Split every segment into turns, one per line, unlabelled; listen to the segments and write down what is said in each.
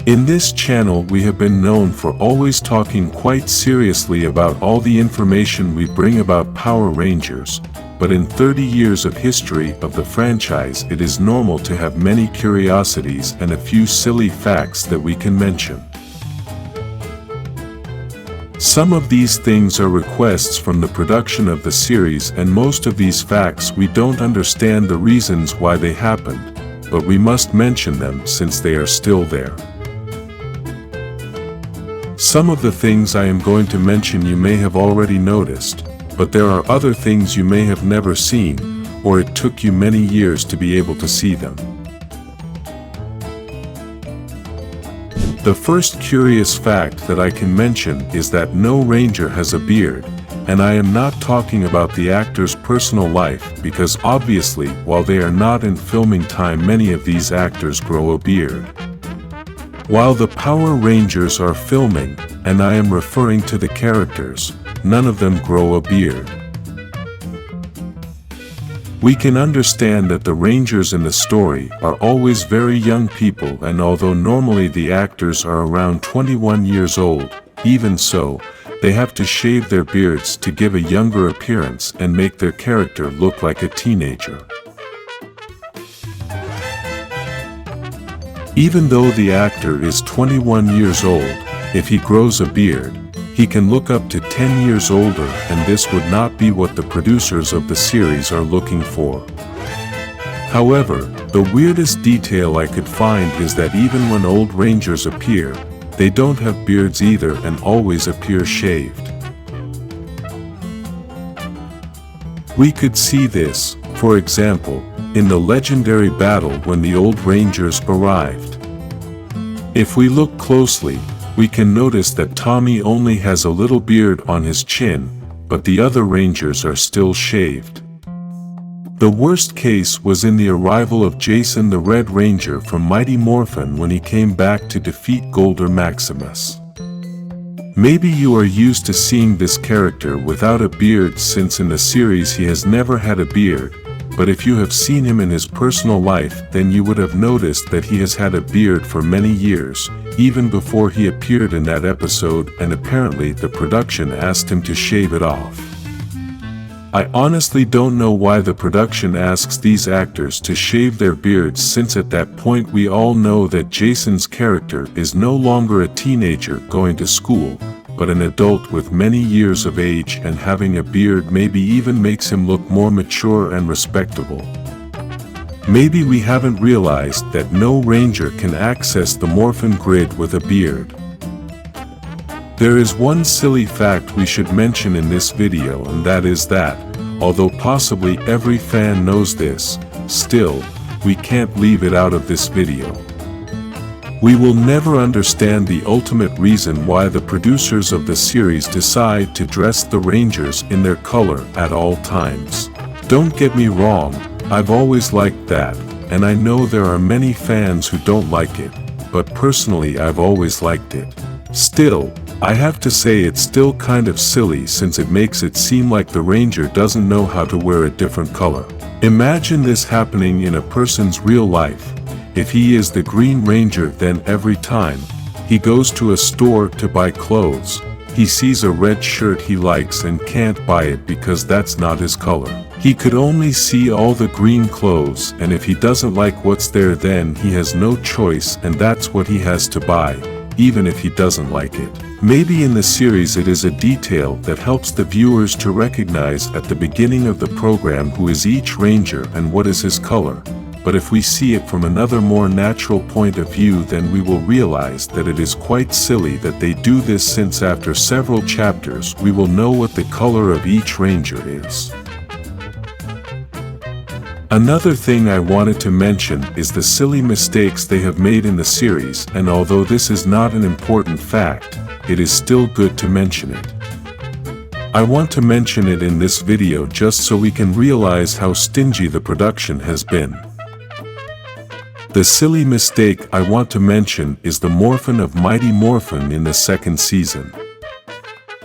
In this channel we have been known for always talking quite seriously about all the information we bring about Power Rangers, but in 30 years of history of the franchise it is normal to have many curiosities and a few silly facts that we can mention. Some of these things are requests from the production of the series, and most of these facts we don't understand the reasons why they happened, but we must mention them since they are still there. Some of the things I am going to mention you may have already noticed, but there are other things you may have never seen, or it took you many years to be able to see them. The first curious fact that I can mention is that no Ranger has a beard, and I am not talking about the actor's personal life because obviously while they are not in filming time many of these actors grow a beard. While the Power Rangers are filming, and I am referring to the characters, none of them grow a beard. We can understand that the Rangers in the story are always very young people, and although normally the actors are around 21 years old, even so, they have to shave their beards to give a younger appearance and make their character look like a teenager. Even though the actor is 21 years old, if he grows a beard, he can look up to 10 years older, and this would not be what the producers of the series are looking for. However, the weirdest detail I could find is that even when old Rangers appear, they don't have beards either and always appear shaved. We could see this, for example, in the legendary battle when the old Rangers arrived. If we look closely, we can notice that Tommy only has a little beard on his chin, but the other Rangers are still shaved. The worst case was in the arrival of Jason the Red Ranger from Mighty Morphin when he came back to defeat Golder Maximus. Maybe you are used to seeing this character without a beard since in the series he has never had a beard, but if you have seen him in his personal life then you would have noticed that he has had a beard for many years, even before he appeared in that episode, and apparently the production asked him to shave it off. I honestly don't know why the production asks these actors to shave their beards, since at that point we all know that Jason's character is no longer a teenager going to school, but an adult with many years of age, and having a beard maybe even makes him look more mature and respectable. Maybe we haven't realized that no Ranger can access the Morphin grid with a beard. There is one silly fact we should mention in this video, and that is that, although possibly every fan knows this, still, we can't leave it out of this video. We will never understand the ultimate reason why the producers of the series decide to dress the Rangers in their color at all times. Don't get me wrong, I've always liked that, and I know there are many fans who don't like it, but personally I've always liked it. Still, I have to say it's still kind of silly since it makes it seem like the Ranger doesn't know how to wear a different color. Imagine this happening in a person's real life. If he is the Green Ranger, then every time he goes to a store to buy clothes, he sees a red shirt he likes and can't buy it because that's not his color. He could only see all the green clothes, and if he doesn't like what's there then he has no choice and that's what he has to buy, even if he doesn't like it. Maybe in the series it is a detail that helps the viewers to recognize at the beginning of the program who is each Ranger and what is his color, but if we see it from another more natural point of view then we will realize that it is quite silly that they do this, since after several chapters we will know what the color of each Ranger is. Another thing I wanted to mention is the silly mistakes they have made in the series, and although this is not an important fact, it is still good to mention it. I want to mention it in this video just so we can realize how stingy the production has been. The silly mistake I want to mention is the Morphin of Mighty Morphin in the second season.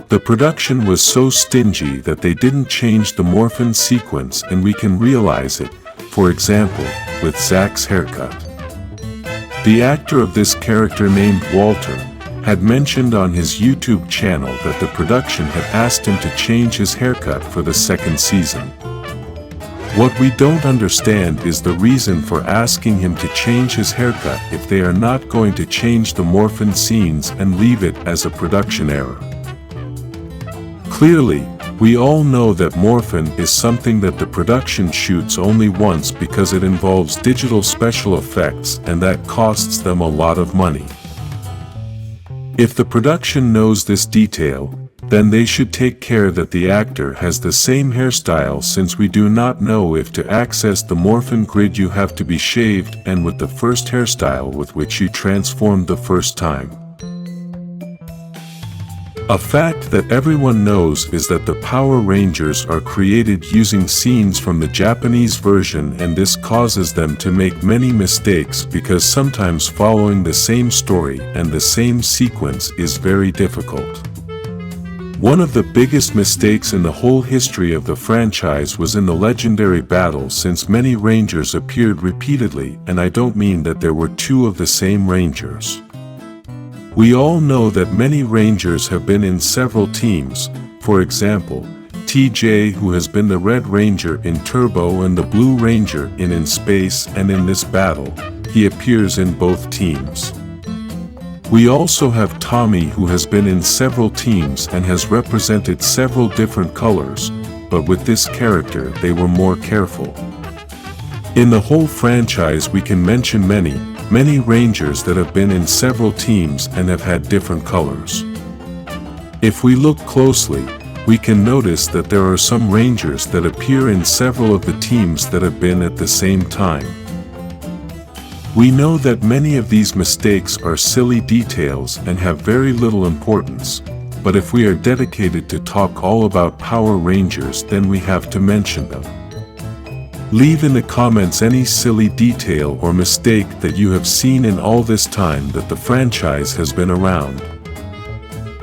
The production was so stingy that they didn't change the Morphin sequence, and we can realize it, for example, with Zack's haircut. The actor of this character named Walter had mentioned on his YouTube channel that the production had asked him to change his haircut for the second season. What we don't understand is the reason for asking him to change his haircut if they are not going to change the Morphin scenes and leave it as a production error. Clearly, we all know that Morphin is something that the production shoots only once because it involves digital special effects and that costs them a lot of money. If the production knows this detail, then they should take care that the actor has the same hairstyle, since we do not know if to access the Morphin grid you have to be shaved and with the first hairstyle with which you transformed the first time. A fact that everyone knows is that the Power Rangers are created using scenes from the Japanese version, and this causes them to make many mistakes because sometimes following the same story and the same sequence is very difficult. One of the biggest mistakes in the whole history of the franchise was in the legendary battle, since many Rangers appeared repeatedly, and I don't mean that there were two of the same Rangers. We all know that many Rangers have been in several teams. For example, TJ, who has been the Red Ranger in Turbo and the Blue Ranger in Space, and in this battle, he appears in both teams. We also have Tommy, who has been in several teams and has represented several different colors, but with this character they were more careful. In the whole franchise we can mention many Rangers that have been in several teams and have had different colors. If we look closely, we can notice that there are some Rangers that appear in several of the teams that have been at the same time. We know that many of these mistakes are silly details and have very little importance, but if we are dedicated to talk all about Power Rangers, then we have to mention them. Leave in the comments any silly detail or mistake that you have seen in all this time that the franchise has been around.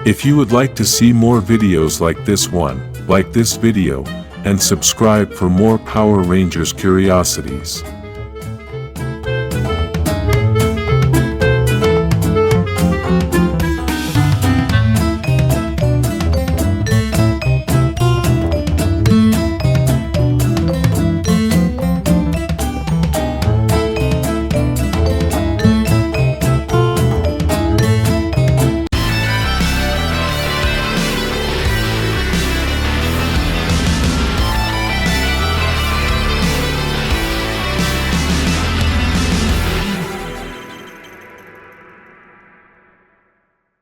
If you would like to see more videos like this one, like this video, and subscribe for more Power Rangers curiosities.